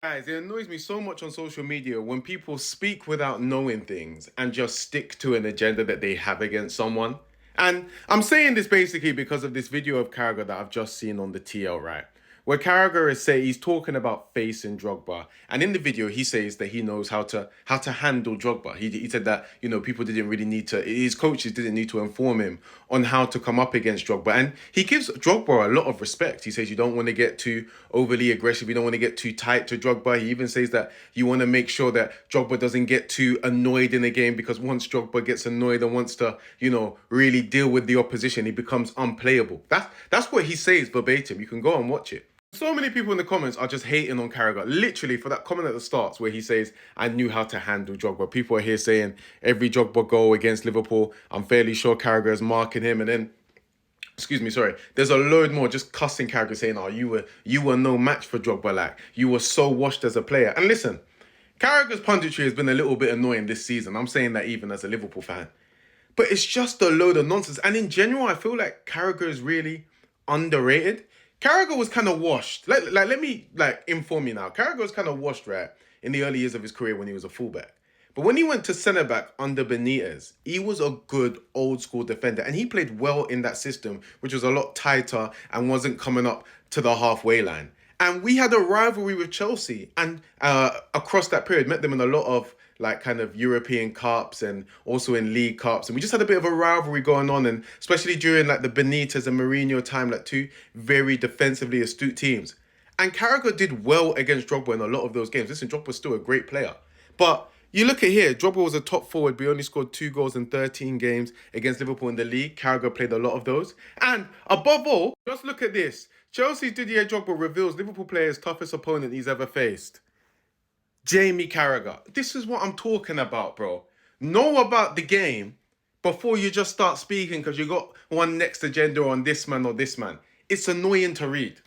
Guys, it annoys me so much on social media when people speak without knowing things and just stick to an agenda that they have against someone. And I'm saying this basically because of this video of Carragher that I've just seen on the TL, right? Where Carragher he's talking about facing Drogba, and in the video he says that he knows how to handle Drogba. He said that people didn't really need to, his coaches didn't need to inform him on how to come up against Drogba, and he gives Drogba a lot of respect. He says you don't want to get too overly aggressive, you don't want to get too tight to Drogba. He even says that you want to make sure that Drogba doesn't get too annoyed in the game, because once Drogba gets annoyed and wants to really deal with the opposition, he becomes unplayable. That's what he says verbatim. You can go and watch it. So many people in the comments are just hating on Carragher. Literally, for that comment at the start where he says, I knew how to handle Drogba. People are here saying every Drogba goal against Liverpool, I'm fairly sure Carragher is marking him. And then, excuse me, sorry, there's a load more just cussing Carragher, saying, oh, you were no match for Drogba. Like, you were so washed as a player. And listen, Carragher's punditry has been a little bit annoying this season. I'm saying that even as a Liverpool fan. But it's just a load of nonsense. And in general, I feel like Carragher is really underrated. Carragher was kind of washed. Let me inform you now. Carragher was kind of washed, right, in the early years of his career when he was a fullback. But when he went to centre back under Benitez, he was a good old school defender, and he played well in that system, which was a lot tighter and wasn't coming up to the halfway line. And we had a rivalry with Chelsea, and across that period, met them in a lot of kind of European cups and also in league cups, and we just had a bit of a rivalry going on, and especially during the Benitez and Mourinho time, two very defensively astute teams. And Carragher did well against Drogba in a lot of those games. Listen, Drogba's still a great player, but you look at here, Drogba was a top forward, but he only scored 2 goals in 13 games against Liverpool in the league. Carragher played a lot of those. And above all, just look at this. Chelsea's Didier Drogba reveals Liverpool player's toughest opponent he's ever faced. Jamie Carragher. This is what I'm talking about, bro. Know about the game before you just start speaking because you got one next agenda on this man or this man. It's annoying to read.